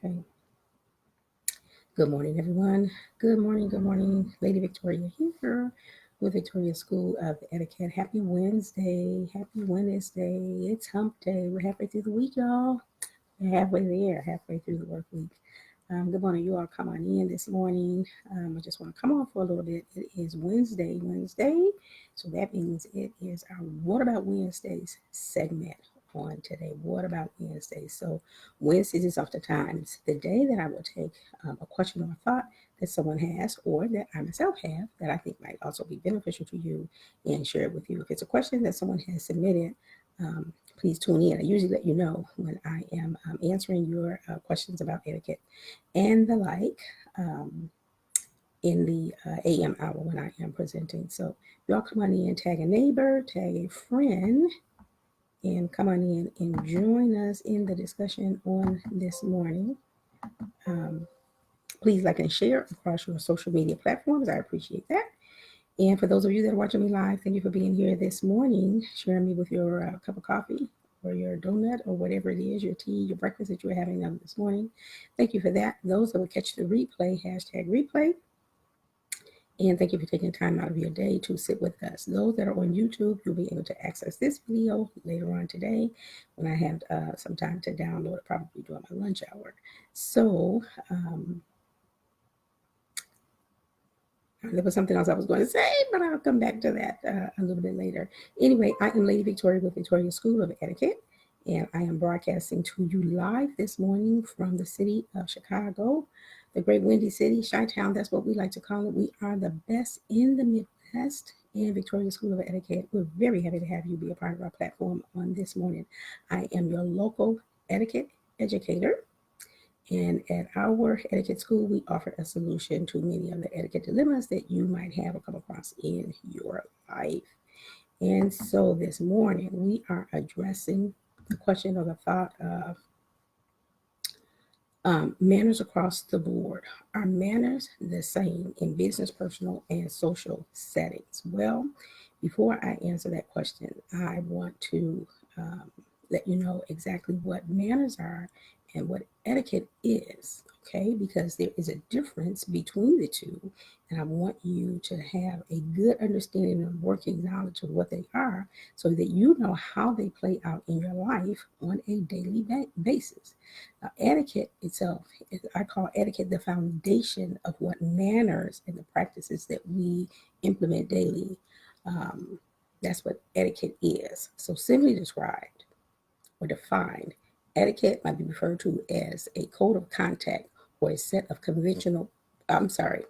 Okay. Good morning, everyone. Good morning. Good morning. Lady Victoria here with Victoria School of Etiquette. Happy Wednesday. Happy Wednesday. It's hump day. We're halfway through the week, y'all. We're halfway there, halfway through the work week. Good morning. You all come on in this morning. I just want to come on for a little bit. It is Wednesday. So that means it is our What About Wednesdays segment on today. What About Wednesdays? So Wednesdays is oftentimes the day that I will take a question or a thought that someone has or that I myself have that I think might also be beneficial to you and share it with you. If it's a question that someone has submitted, um, please tune in. I usually let you know when I am answering your questions about etiquette and the like in the AM hour when I am presenting. So y'all come on in, tag a neighbor, tag a friend, and come on in and join us in the discussion on this morning. Um, Please like and share across your social media platforms. I appreciate that. And for those of you that are watching me live, thank you for being here this morning, sharing me with your cup of coffee or your donut or whatever it is, your tea, your breakfast that you're having this morning. Thank you for that. Those that will catch the replay, hashtag replay. And thank you for taking time out of your day to sit with us. Those that are on YouTube, you'll be able to access this video later on today when I have some time to download it, probably during my lunch hour. So, there was something else I was going to say, but I'll come back to that a little bit later. Anyway, I am Lady Victoria with Victoria School of Etiquette, and I am broadcasting to you live this morning from the city of Chicago, the great windy city, Chi-Town. That's what we like to call it. We are the best in the Midwest in Victoria School of Etiquette. We're very happy to have you be a part of our platform on this morning. I am your local etiquette educator. And at our etiquette school, we offer a solution to many of the etiquette dilemmas that you might have or come across in your life. And so this morning, we are addressing the question or the thought of manners across the board. Are manners the same in business, personal, and social settings? Well, before I answer that question, I want to um, let you know exactly what manners are and what etiquette is, okay? Because there is a difference between the two, and I want you to have a good understanding and working knowledge of what they are so that you know how they play out in your life on a daily basis. Now, etiquette itself, I call etiquette the foundation of what manners and the practices that we implement daily. Um, that's what etiquette is. So, simply described or defined, etiquette might be referred to as a code of conduct or a set of conventional, I'm sorry,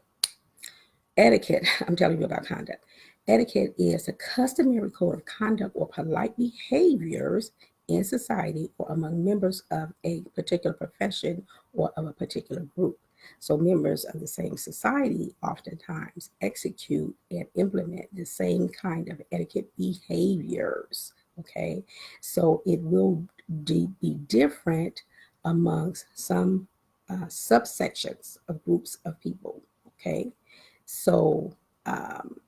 etiquette, I'm telling you about conduct. Etiquette is a customary code of conduct or polite behaviors in society or among members of a particular profession or of a particular group. So, members of the same society oftentimes execute and implement the same kind of etiquette behaviors. Okay, so it will be different amongst some subsections of groups of people. Okay, so um,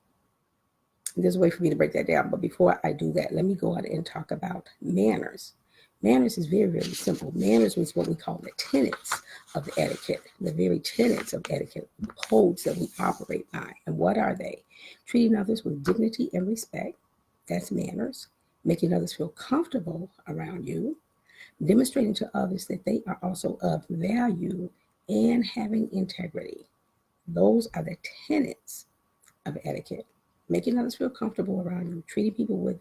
there's a way for me to break that down. But before I do that, let me go ahead and talk about manners. Manners is very, very simple. Manners is what we call the tenets of etiquette, the very tenets of etiquette, the codes that we operate by. And what are they? Treating others with dignity and respect, that's manners. Making others feel comfortable around you, demonstrating to others that they are also of value, and having integrity. Those are the tenets of etiquette. Making others feel comfortable around you, treating people with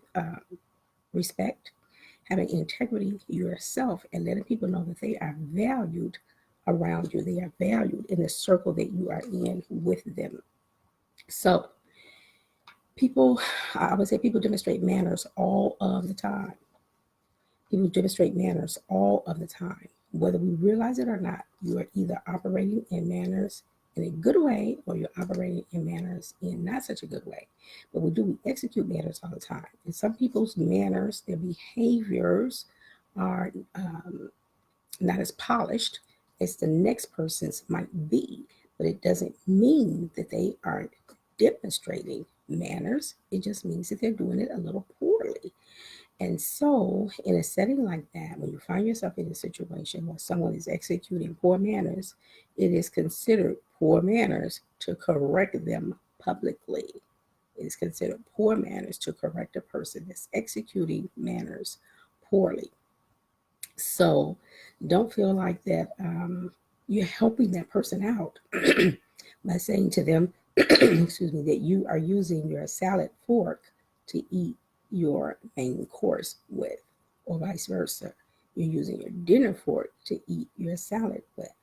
respect, having integrity yourself, and letting people know that they are valued around you. They are valued in the circle that you are in with them. So, people, I would say people demonstrate manners all of the time. People demonstrate manners all of the time. Whether we realize it or not, you are either operating in manners in a good way or you're operating in manners in not such a good way. But we execute manners all the time. And some people's manners, their behaviors are not as polished as the next person's might be. But it doesn't mean that they aren't demonstrating manners. It just means that they're doing it a little poorly. And so, in a setting like that, when you find yourself in a situation where someone is executing poor manners, it is considered poor manners to correct them publicly. It is considered poor manners to correct a person that's executing manners poorly. So, don't feel like that you're helping that person out by saying to them, excuse me, that you are using your salad fork to eat your main course with, or vice versa. You're using your dinner fork to eat your salad with.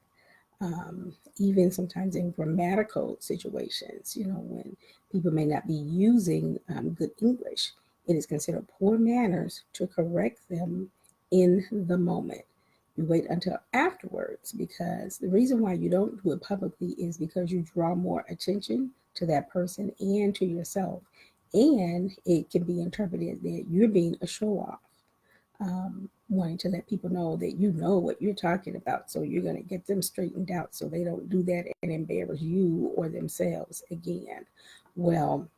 Even sometimes in grammatical situations, when people may not be using good English, it is considered poor manners to correct them in the moment. You wait until afterwards, because the reason why you don't do it publicly is because you draw more attention to that person and to yourself. And it can be interpreted that you're being a show off, wanting to let people know that you know what you're talking about. So you're going to get them straightened out so they don't do that and embarrass you or themselves again. Well,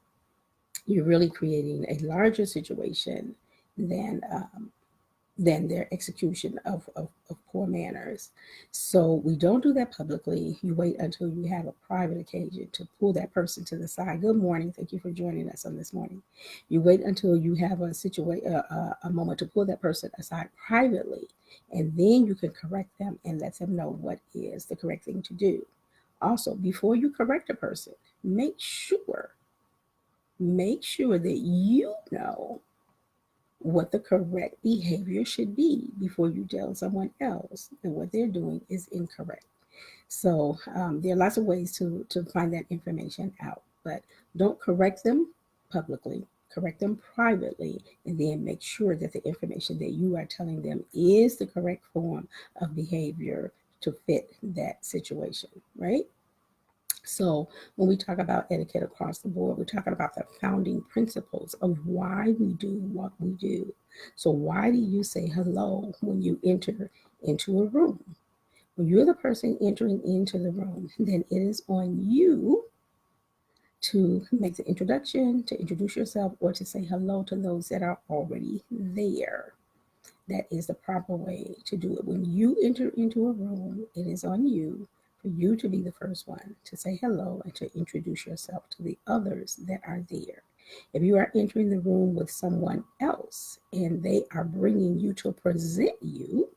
you're really creating a larger situation than their execution of poor manners. So we don't do that publicly. You wait until you have a private occasion to pull that person to the side. Good morning. Thank you for joining us on this morning. You wait until you have a moment to pull that person aside privately, and then you can correct them and let them know what is the correct thing to do. Also, before you correct a person, make sure that you know what the correct behavior should be before you tell someone else that what they're doing is incorrect. So there are lots of ways to find that information out, but don't correct them publicly. Correct them privately, and then make sure that the information that you are telling them is the correct form of behavior to fit that situation, right? So, when we talk about etiquette across the board, we're talking about the founding principles of why we do what we do. So, why do you say hello when you enter into a room? When you're the person entering into the room, then it is on you to make the introduction, to introduce yourself, or to say hello to those that are already there. That is the proper way to do it. When you enter into a room, it is on you for you to be the first one to say hello and to introduce yourself to the others that are there. If you are entering the room with someone else and they are bringing you to present you,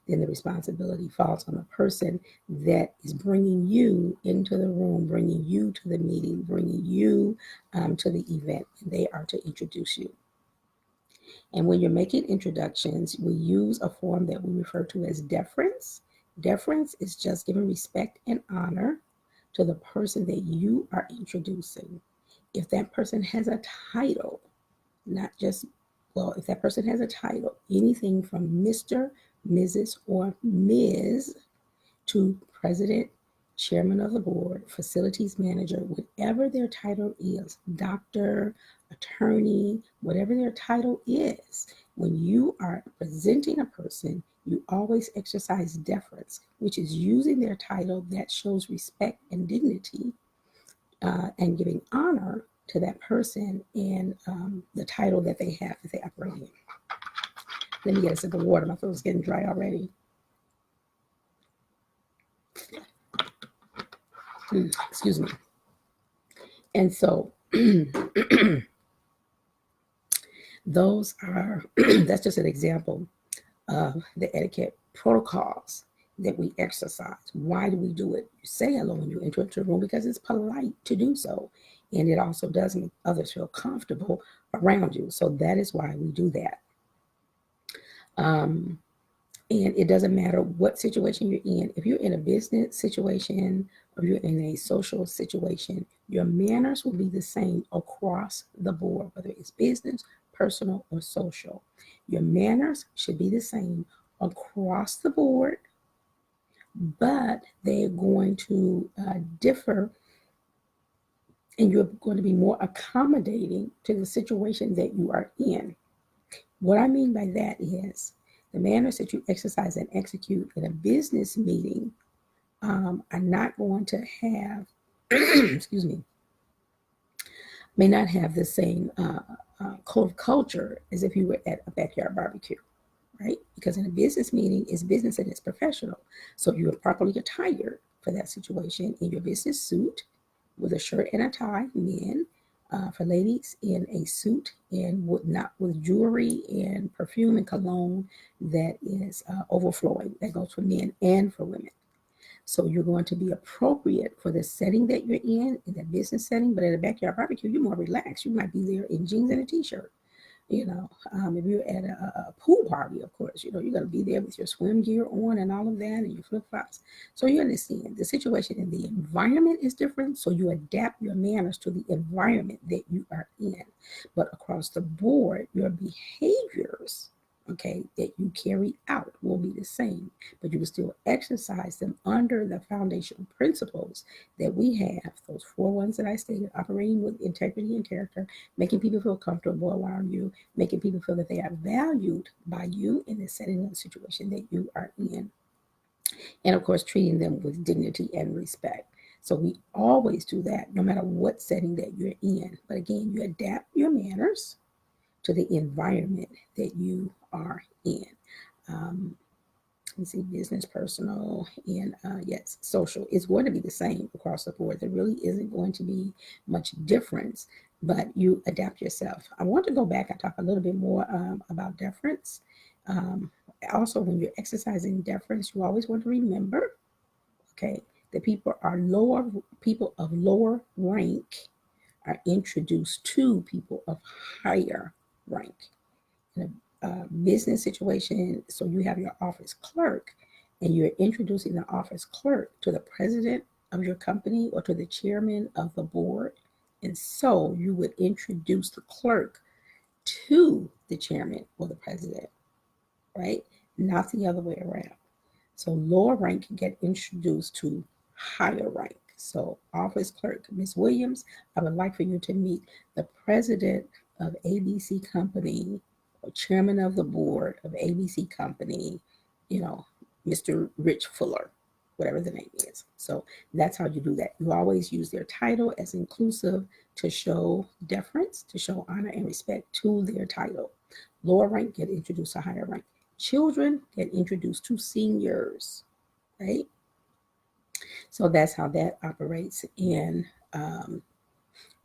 then the responsibility falls on the person that is bringing you into the room, bringing you to the meeting, bringing you to the event. And they are to introduce you. And when you're making introductions, we use a form that we refer to as deference. Deference is just giving respect and honor to the person that you are introducing. If that person has a title, not just, well, if that person has a title, anything from Mr., Mrs., or Ms. to president, chairman of the board, facilities manager, whatever their title is, doctor, attorney, whatever their title is, when you are presenting a person, you always exercise deference, which is using their title that shows respect and dignity, and giving honor to that person and the title that they have that they operate in. Let me get a sip of water. My throat is getting dry already. Excuse me. And so those are, that's just an example of the etiquette protocols that we exercise. Why do we do it? You say hello when you enter into a room because it's polite to do so. And it also does make others feel comfortable around you. So that is why we do that. And it doesn't matter what situation you're in. If you're in a business situation or you're in a social situation, your manners will be the same across the board, whether it's business, personal, or social. Your manners should be the same across the board, but they're going to differ, and you're going to be more accommodating to the situation that you are in. What I mean by that is the manners that you exercise and execute in a business meeting are not going to have, excuse me, may not have the same code of culture as if you were at a backyard barbecue, right? Because in a business meeting, it's business and it's professional. So you are properly attired for that situation in your business suit with a shirt and a tie, men. For ladies, in a suit and not with jewelry and perfume and cologne that is overflowing. That goes for men and for women. So you're going to be appropriate for the setting that you're in that business setting. But at a backyard barbecue, you're more relaxed. You might be there in jeans and a t-shirt. If you're at a pool party, of course, you're going to be there with your swim gear on and all of that and your flip-flops. So you understand the situation and the environment is different. So you adapt your manners to the environment that you are in. But across the board, your behaviors, okay, that you carry out will be the same, but you will still exercise them under the foundational principles that we have, those four ones that I stated: operating with integrity and character, making people feel comfortable around you, making people feel that they are valued by you in the setting of the situation that you are in, and of course, treating them with dignity and respect. So we always do that no matter what setting that you're in. But again, you adapt your manners to the environment that you are in. Um, let's see, business, personal, and yes, social is going to be the same across the board. There really isn't going to be much difference, but you adapt yourself. I want to go back and talk a little bit more about deference. Um, Also, when you're exercising deference, you always want to remember, okay, that people of lower rank are introduced to people of higher rank. In a business situation, so you have your office clerk and you're introducing the office clerk to the president of your company or to the chairman of the board. And so you would introduce the clerk to the chairman or the president, right? Not the other way around. So lower rank can get introduced to higher rank. So office clerk, Miss Williams, I would like for you to meet the president of ABC Company or chairman of the board of ABC Company, you know, Mr. Rich Fuller, whatever the name is. So that's how you do that. You always use their title as inclusive to show deference, to show honor and respect to their title. Lower rank get introduced to higher rank. Children get introduced to seniors, right? So that's how that operates. And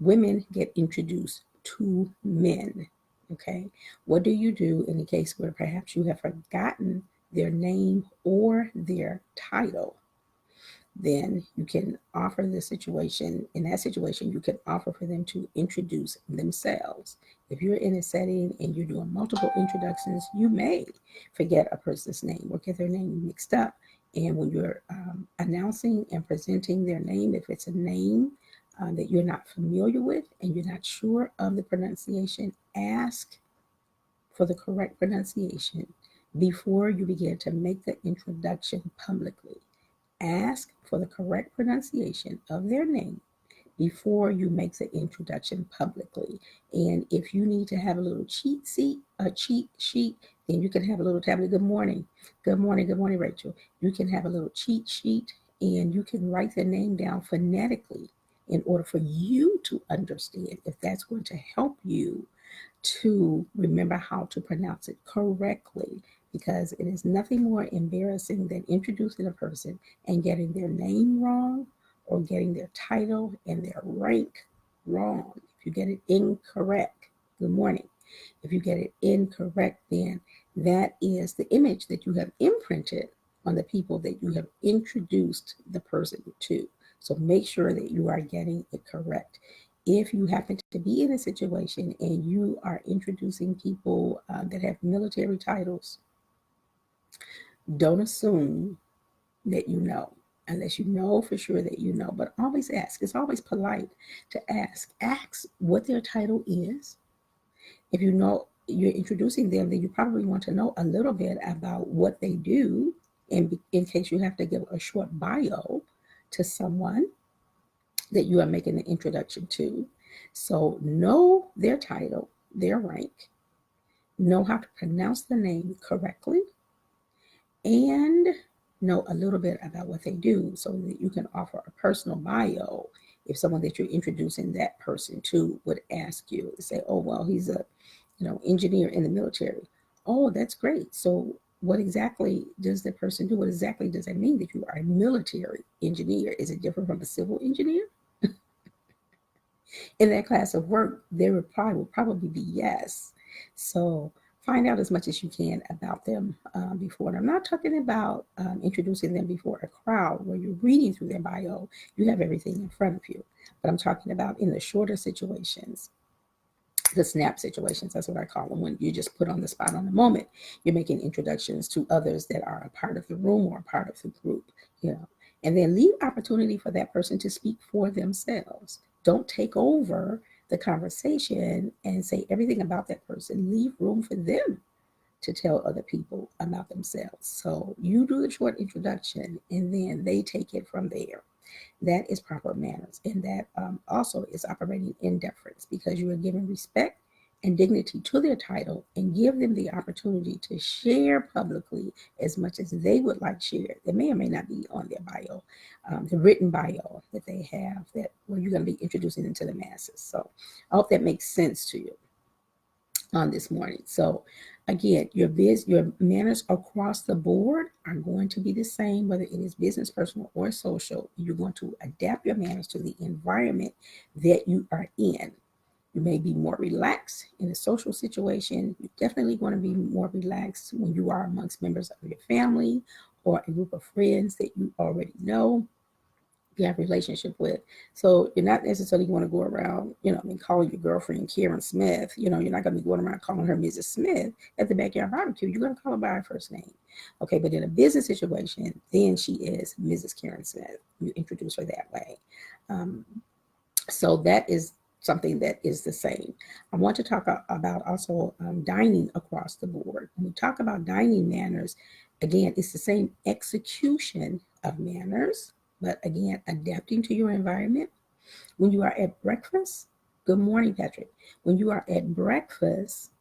women get introduced to men, okay? What do you do in the case where perhaps you have forgotten their name or their title? Then you can offer the situation. In that situation, you can offer for them to introduce themselves. If you're in a setting and you're doing multiple introductions, you may forget a person's name or get their name mixed up. And when you're announcing and presenting their name, if it's a name that you're not familiar with and you're not sure of the pronunciation, ask for the correct pronunciation before you begin to make the introduction publicly. Ask for the correct pronunciation of their name before you make the introduction publicly. And if you need to have a little cheat sheet, then you can have a little tablet. Good morning. Good morning. Good morning, Rachel. You can have a little cheat sheet and you can write their name down phonetically in order for you to understand if that's going to help you to remember how to pronounce it correctly, because it is nothing more embarrassing than introducing a person and getting their name wrong or getting their title and their rank wrong. If you get it incorrect, good morning. If you get it incorrect, then that is the image that you have imprinted on the people that you have introduced the person to. So make sure that you are getting it correct. If you happen to be in a situation and you are introducing people that have military titles, don't assume that you know, unless you know for sure that you know. But always ask. It's always polite to ask. Ask what their title is. If you know you're introducing them, then you probably want to know a little bit about what they do, in case you have to give a short bio to someone that you are making an introduction to. So know their title, their rank, know how to pronounce the name correctly, and know a little bit about what they do so that you can offer a personal bio if someone that you're introducing that person to would ask you, say, oh, well, he's a, engineer in the military. Oh, that's great. So what exactly does the person do? What exactly does that mean that you are a military engineer? Is it different from a civil engineer? In that class of work, their reply will probably be yes. So find out as much as you can about them before. And I'm not talking about introducing them before a crowd where you're reading through their bio, you have everything in front of you. But I'm talking about in the shorter situations, the snap situations. That's what I call them, when you just put on the spot on the moment. You're making introductions to others that are a part of the room or a part of the group, and then leave opportunity for that person to speak for themselves. Don't take over the conversation and say everything about that person. Leave room for them to tell other people about themselves. So you do the short introduction and then they take it from there. That is proper manners. And that also is operating in deference, because you are giving respect and dignity to their title and give them the opportunity to share publicly as much as they would like shared. That may or may not be on their bio, the written bio that they have, that where you're going to be introducing them to the masses. So I hope that makes sense to you on this morning. So again, your manners across the board are going to be the same, whether it is business, personal, or social. You're going to adapt your manners to the environment that you are in. You may be more relaxed in a social situation. You're definitely going to be more relaxed when you are amongst members of your family or a group of friends that you already know, you have a relationship with. So you're not necessarily going to go around, calling your girlfriend Karen Smith. You're not going to be going around calling her Mrs. Smith at the backyard barbecue. You're going to call her by her first name. Okay, but in a business situation, then she is Mrs. Karen Smith. You introduce her that way. So that is something that is the same. I want to talk about also dining across the board. When we talk about dining manners, again, it's the same execution of manners, but again, adapting to your environment. When you are at breakfast, good morning, Patrick. When you are at breakfast,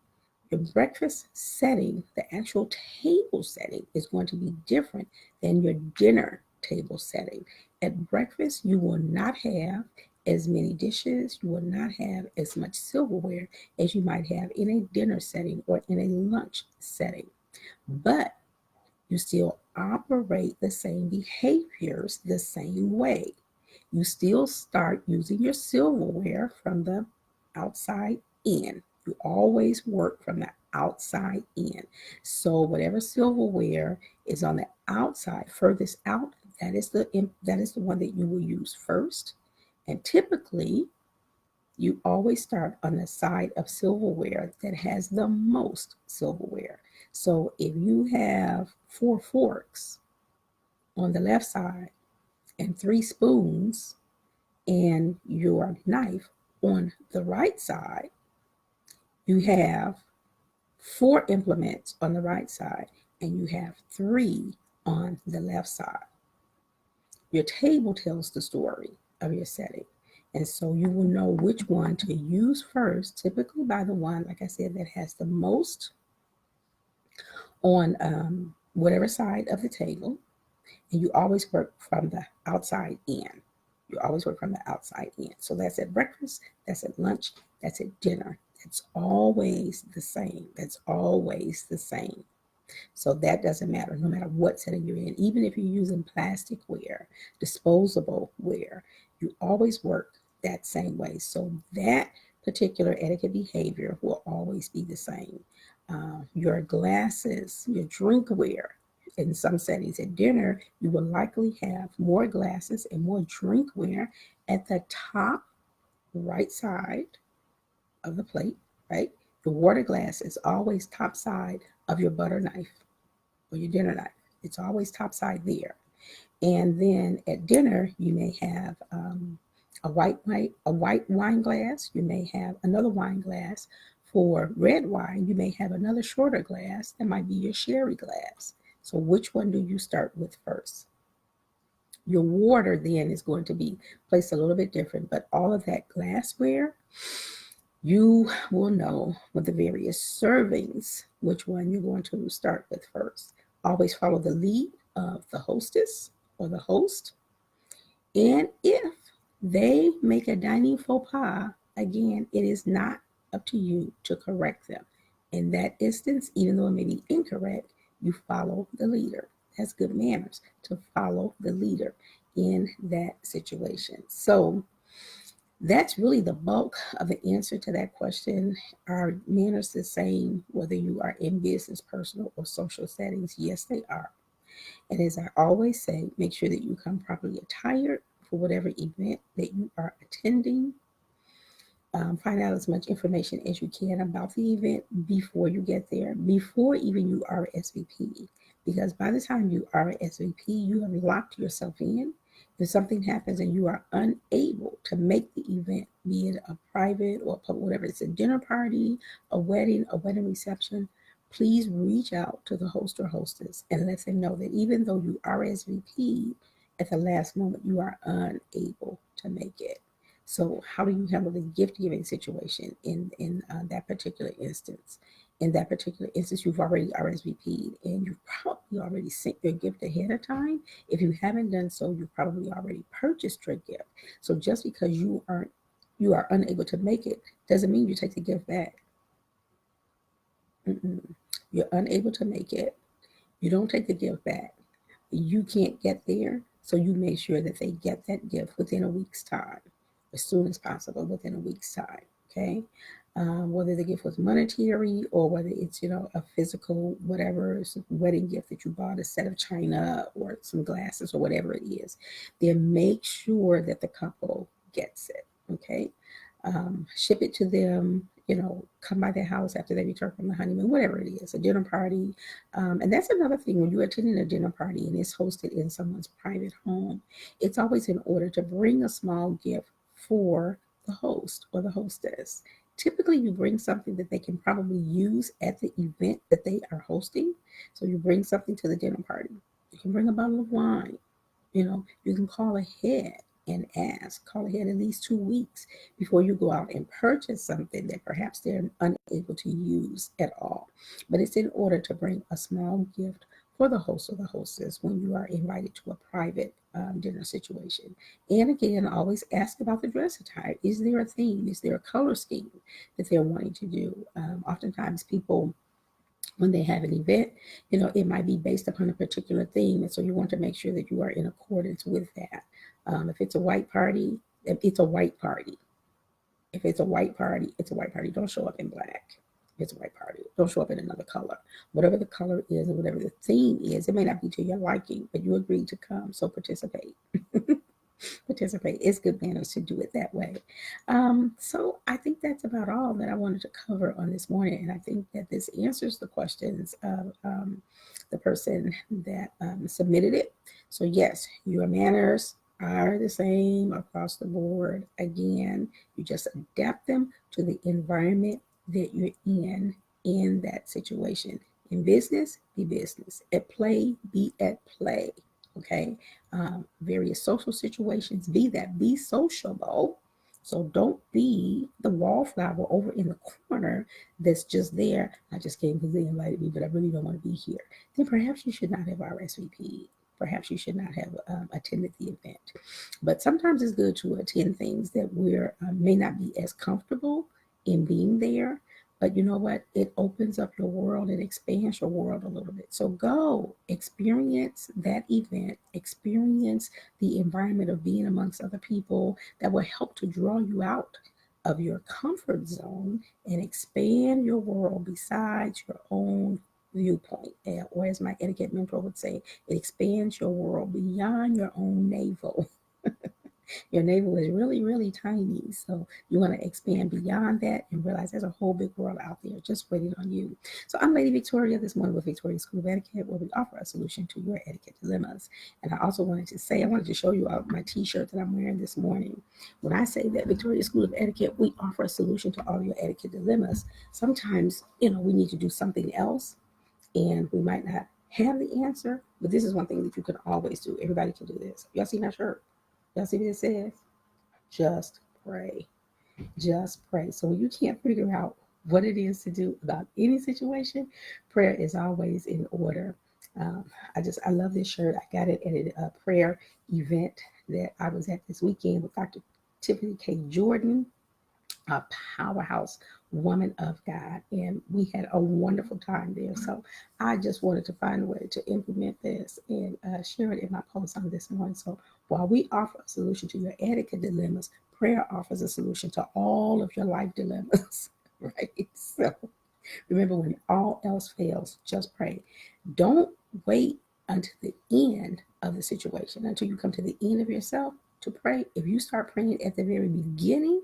your breakfast setting, the actual table setting, is going to be different than your dinner table setting. At breakfast, you will not have as many dishes, you will not have as much silverware as you might have in a dinner setting or in a lunch setting. But you still operate the same behaviors the same way. You still start using your silverware from the outside in. You always work from the outside in. So whatever silverware is on the outside, furthest out, that is the one that you will use first. And typically, you always start on the side of silverware that has the most silverware. So if you have 4 forks on the left side and 3 spoons and your knife on the right side, you have 4 implements on the right side and you have 3 on the left side. Your table tells the story of your setting. And so you will know which one to use first, typically by the one, like I said, that has the most on whatever side of the table. And you always work from the outside in. You always work from the outside in. So that's at breakfast, that's at lunch, that's at dinner. It's always the same. That's always the same. So that doesn't matter, no matter what setting you're in. Even if you're using plastic ware, disposable ware, you always work that same way. So that particular etiquette behavior will always be the same. Your glasses, your drinkware, in some settings at dinner, you will likely have more glasses and more drinkware at the top right side of the plate, right? The water glass is always top side of your butter knife or your dinner knife. It's always topside there. And then at dinner, you may have a white wine glass. You may have another wine glass. For red wine, you may have another shorter glass that might be your sherry glass. So which one do you start with first? Your water then is going to be placed a little bit different, but all of that glassware, you will know with the various servings which one you're going to start with first. Always follow the lead of the hostess or the host. And if they make a dining faux pas, again, it is not up to you to correct them. In that instance, even though it may be incorrect, you follow the leader. That's good manners to follow the leader in that situation. So that's really the bulk of the answer to that question. Are manners the same whether you are in business, personal, or social settings? Yes, they are. And as I always say, make sure that you come properly attired for whatever event that you are attending. Find out as much information as you can about the event before you get there, before even you RSVP. Because by the time you RSVP, you have locked yourself in. If something happens and you are unable to make the event, be it a private or public, whatever, it's a dinner party, a wedding reception, please reach out to the host or hostess and let them know that even though you RSVP at the last moment, you are unable to make it. So, how do you handle the gift giving situation in that particular instance? In that particular instance, you've already RSVP'd and you've probably already sent your gift ahead of time. If you haven't done so, you've probably already purchased your gift. So, just because you are unable to make it doesn't mean you take the gift back. Mm-mm. You're unable to make it. You don't take the gift back. You can't get there, so you make sure that they get that gift within a week's time, as soon as possible, within a week's time. Okay, whether the gift was monetary or whether it's a physical whatever wedding gift that you bought, a set of china or some glasses or whatever it is, then make sure that the couple gets it. Okay, ship it to them. Come by their house after they return from the honeymoon, whatever it is, a dinner party. And that's another thing when you're attending a dinner party and it's hosted in someone's private home, it's always in order to bring a small gift for the host or the hostess. Typically, you bring something that they can probably use at the event that they are hosting. So you bring something to the dinner party. You can bring a bottle of wine. You can call ahead and ask, call ahead at least 2 weeks before you go out and purchase something that perhaps they're unable to use at all. But it's in order to bring a small gift for the host or the hostess when you are invited to a private dinner situation. And again, always ask about the dress attire. Is there a theme? Is there a color scheme that they're wanting to do? Oftentimes, people when they have an event, it might be based upon a particular theme. And so you want to make sure that you are in accordance with that. If it's a white party, it's a white party. If it's a white party, it's a white party. Don't show up in black. If it's a white party, don't show up in another color. Whatever the color is and whatever the theme is, it may not be to your liking, but you agreed to come, so participate. Participate. It's good manners to do it that way. So I think that's about all that I wanted to cover on this morning. And I think that this answers the questions of the person that submitted it. So, yes, your manners are the same across the board. Again, you just adapt them to the environment that you're in that situation. In business, be business. At play, be at play. Okay, various social situations. Be sociable. So don't be the wallflower over in the corner that's just there. I just came because they invited me, but I really don't want to be here. Then perhaps you should not have RSVP. Perhaps you should not have attended the event. But sometimes it's good to attend things that we're may not be as comfortable in being there. But you know what? It opens up your world, it expands your world a little bit. So go experience that event, experience the environment of being amongst other people that will help to draw you out of your comfort zone and expand your world besides your own viewpoint. Or as my etiquette mentor would say, it expands your world beyond your own navel. Your navel is really, really tiny. So you want to expand beyond that and realize there's a whole big world out there just waiting on you. So I'm Lady Victoria this morning with Victoria School of Etiquette, where we offer a solution to your etiquette dilemmas. And I also wanted to say, I wanted to show you my t-shirt that I'm wearing this morning. When I say that Victoria School of Etiquette, we offer a solution to all your etiquette dilemmas. Sometimes, we need to do something else and we might not have the answer, but this is one thing that you can always do. Everybody can do this. Y'all see my shirt? Y'all see what it says? Just pray. Just pray. So when you can't figure out what it is to do about any situation, prayer is always in order. Um, I love this shirt. I got it at a prayer event that I was at this weekend with Dr. Tiffany K. Jordan, a powerhouse woman of God, and we had a wonderful time there. So I just wanted to find a way to implement this and share it in my post on this morning. So while we offer a solution to your etiquette dilemmas, prayer offers a solution to all of your life dilemmas, right? So remember, when all else fails, just pray. Don't wait until the end of the situation, until you come to the end of yourself to pray. If you start praying at the very beginning,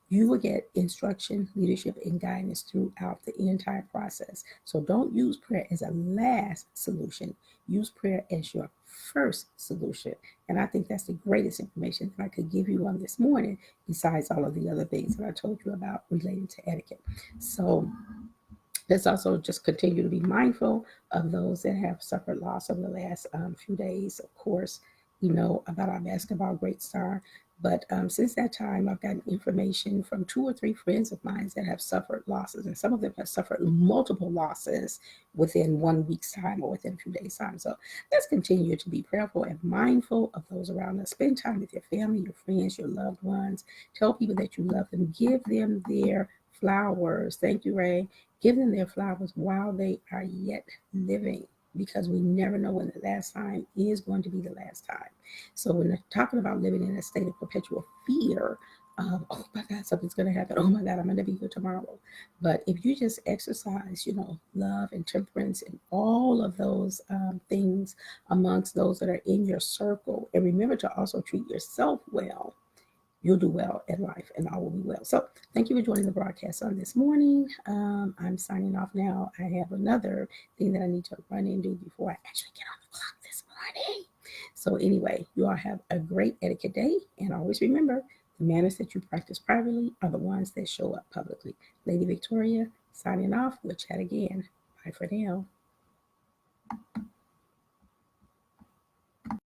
you will get instruction, leadership, and guidance throughout the entire process. So don't use prayer as a last solution. Use prayer as your first solution. And I think that's the greatest information that I could give you on this morning, besides all of the other things that I told you about related to etiquette. So let's also just continue to be mindful of those that have suffered loss over the last few days. Of course, you know about our basketball great star. But since that time, I've gotten information from 2 or 3 friends of mine that have suffered losses, and some of them have suffered multiple losses within 1 week's time or within a few days' time. So let's continue to be prayerful and mindful of those around us. Spend time with your family, your friends, your loved ones. Tell people that you love them. Give them their flowers. Thank you, Ray. Give them their flowers while they are yet living, because we never know when the last time is going to be the last time. So when they're talking about living in a state of perpetual fear of, oh my God, something's going to happen. Oh my God, I'm going to be here tomorrow. But if you just exercise, love and temperance and all of those things amongst those that are in your circle, and remember to also treat yourself well, you'll do well in life and all will be well. So thank you for joining the broadcast on this morning. I'm signing off now. I have another thing that I need to run and do before I actually get on the clock this morning. So anyway, you all have a great etiquette day, and always remember, the manners that you practice privately are the ones that show up publicly. Lady Victoria signing off. We'll chat again. Bye for now.